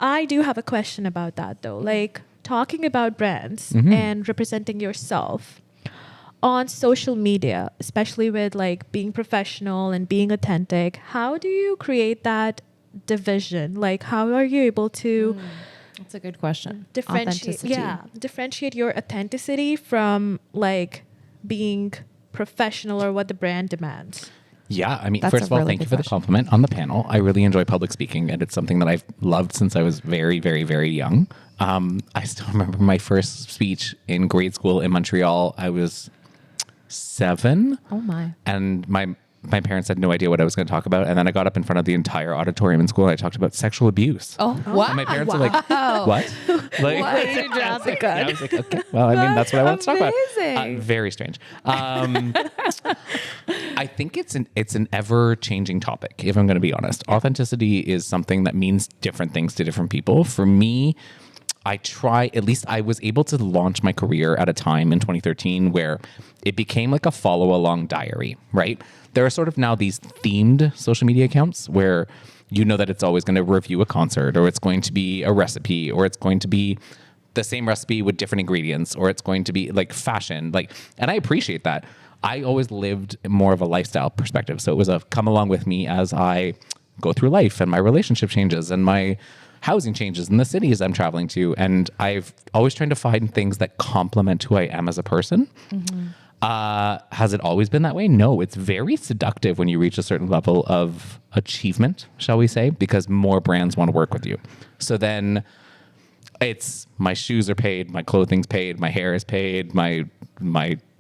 I do have a question about that though. Like talking about brands and representing yourself on social media, especially with like being professional and being authentic, how do you create that division? Like how are you able to That's a good question. differentiate your authenticity from like being professional or what the brand demands? Yeah, I mean, That's first of all, really thank you good for the question. compliment on the panel. I really enjoy public speaking, and it's something that I've loved since I was very, very, very young. I still remember my first speech in grade school in Montreal. I was 7. Oh my. And my parents had no idea what I was going to talk about. And then I got up in front of the entire auditorium in school and I talked about sexual abuse. Oh, wow. And my parents were like, what? Like, Way to drop the gun. I was like, okay, well, I mean, that's what I want to talk about. Amazing. Very strange. I think it's an ever-changing topic, if I'm going to be honest. Authenticity is something that means different things to different people. For me, at least I was able to launch my career at a time in 2013 where it became like a follow-along diary, right? There are sort of now these themed social media accounts where you know that it's always going to review a concert, or it's going to be a recipe, or it's going to be the same recipe with different ingredients, or it's going to be like fashion. And I appreciate that. I always lived more of a lifestyle perspective. So it was a come along with me as I go through life and my relationship changes and my housing changes in the cities I'm traveling to. And I've always tried to find things that complement who I am as a person. Has it always been that way? No, it's very seductive when you reach a certain level of achievement, shall we say, because more brands want to work with you. So then it's my shoes are paid, my clothing's paid, my hair is paid, my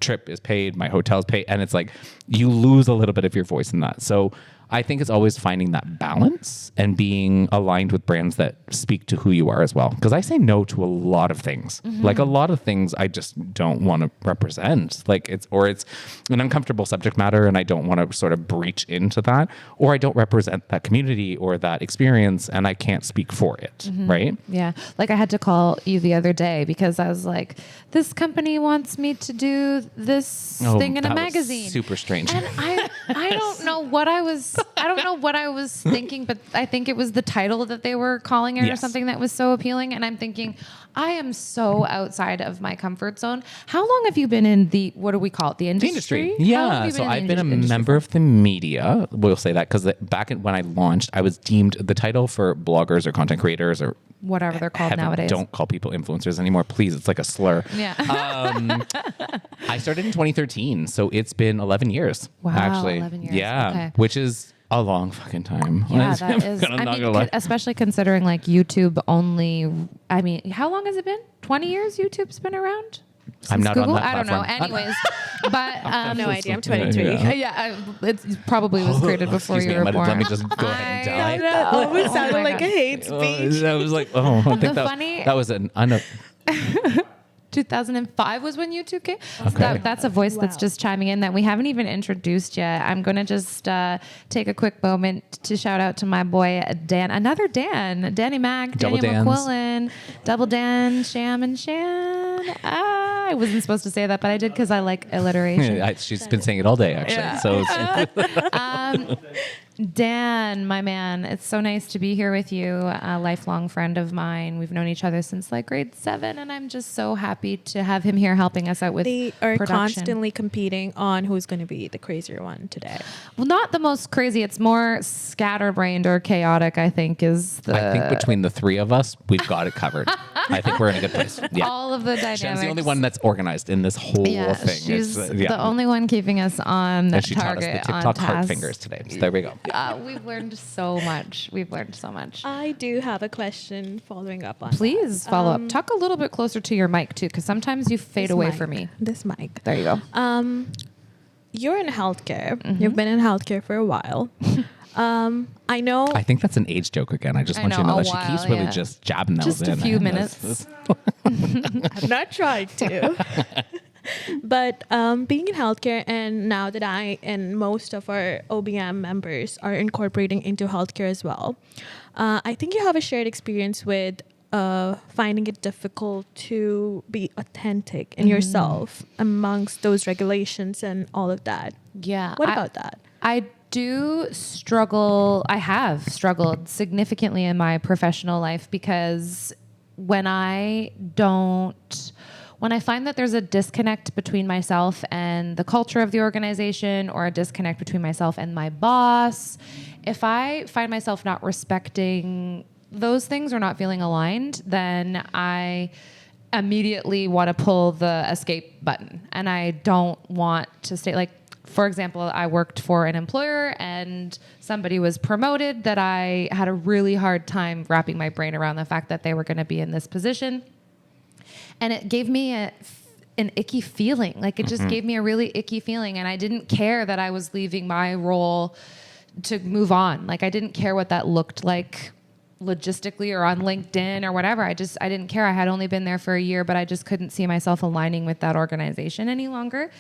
trip is paid, my hotel's paid. And it's like you lose a little bit of your voice in that. So I think it's always finding that balance and being aligned with brands that speak to who you are as well. Because I say no to a lot of things. Like a lot of things I just don't want to represent. Like it's an uncomfortable subject matter and I don't want to sort of breach into that. Or I don't represent that community or that experience and I can't speak for it. Right? Yeah. Like I had to call you the other day because I was like, this company wants me to do this thing in a magazine. Super strange. And I don't know what I was thinking, but I think it was the title that they were calling it or something that was so appealing. And I'm thinking, I am so outside of my comfort zone. How long have you been in what do we call it? The industry? How long Yeah. have you So in I've the been a industry member for? of the media. We'll say that because back when I launched, I was deemed the title for bloggers or content creators or Whatever they're called nowadays. Don't call people influencers anymore, please. It's like a slur. Yeah. I started in 2013, so it's been 11 years. Wow, actually. 11 years. Yeah, Okay. which is a long fucking time. Yeah, that is. I mean, especially considering like YouTube only. I mean, how long has it been? 20 years YouTube's been around? I'm not on Google? that I don't know. platform. Anyways, but No idea. I'm 23. Yeah. it probably was created before Excuse you were me, born. let me just go ahead and die. That almost sounded my like God. a hate speech. I was like, I think that was an 2005 was when YouTube came. Okay. That's a voice that's Wow. just chiming in that we haven't even introduced yet. I'm going to just take a quick moment to shout out to my boy Dan, another Dan, Danny Mac, Double Daniel Dans. McQuillan, Double Dan, Sham and Shan. I wasn't supposed to say that, but I did because I like alliteration. she's been saying it all day, actually. Yeah. So it's, Dan, my man, it's so nice to be here with you. A lifelong friend of mine. We've known each other since like grade 7, and I'm just so happy to have him here helping us out with They are production. constantly competing on who's going to be the crazier one today. Well, not the most crazy. It's more scatterbrained or chaotic, I think, is the... I think between the three of us, we've got it covered. I think we're in a good place. Yeah. all of the dynamics. Shan's the only one that's organized in this whole thing. She's It's, the only one keeping us on and she taught us target, the on TikTok heart task. fingers today. So there we go. We've learned so much. I do have a question following up on Please that. follow up. Talk a little bit closer to your mic, too, because sometimes you fade This away mic. for me. This mic. There you go. You're in healthcare. You've been in healthcare for a while. I know. I think that's an age joke again. I just want you to know that she keeps really just jabbing those Just in. a few man. minutes. I'm not trying to. But being in healthcare, and now that I and most of our OBM members are incorporating into healthcare as well, I think you have a shared experience with finding it difficult to be authentic in yourself amongst those regulations and all of that. Yeah. What about that? I do struggle. I have struggled significantly in my professional life because when I find that there's a disconnect between myself and the culture of the organization, or a disconnect between myself and my boss, if I find myself not respecting those things or not feeling aligned, then I immediately want to pull the escape button. And I don't want to stay. Like, for example, I worked for an employer and somebody was promoted that I had a really hard time wrapping my brain around the fact that they were going to be in this position. And it gave me an icky feeling. Like, it just gave me a really icky feeling. And I didn't care that I was leaving my role to move on. Like, I didn't care what that looked like logistically or on LinkedIn or whatever. I didn't care. I had only been there for a year, but I just couldn't see myself aligning with that organization any longer.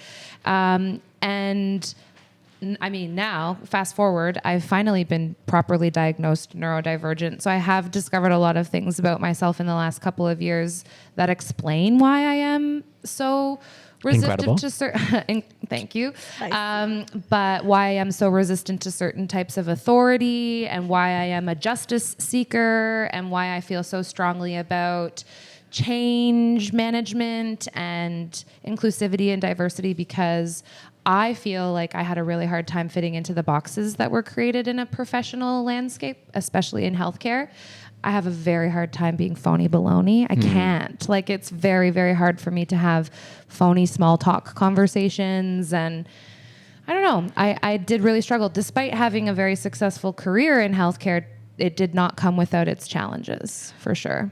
And I mean, now, fast forward, I've finally been properly diagnosed neurodivergent. So I have discovered a lot of things about myself in the last couple of years that explain why I am so resistant to certain. Thank you. But why I am so resistant to certain types of authority, and why I am a justice seeker, and why I feel so strongly about change management and inclusivity and diversity, because I feel like I had a really hard time fitting into the boxes that were created in a professional landscape, especially in healthcare. I have a very hard time being phony baloney. I can't. Like, it's very, very hard for me to have phony small talk conversations. And I don't know. I did really struggle. Despite having a very successful career in healthcare, it did not come without its challenges, for sure.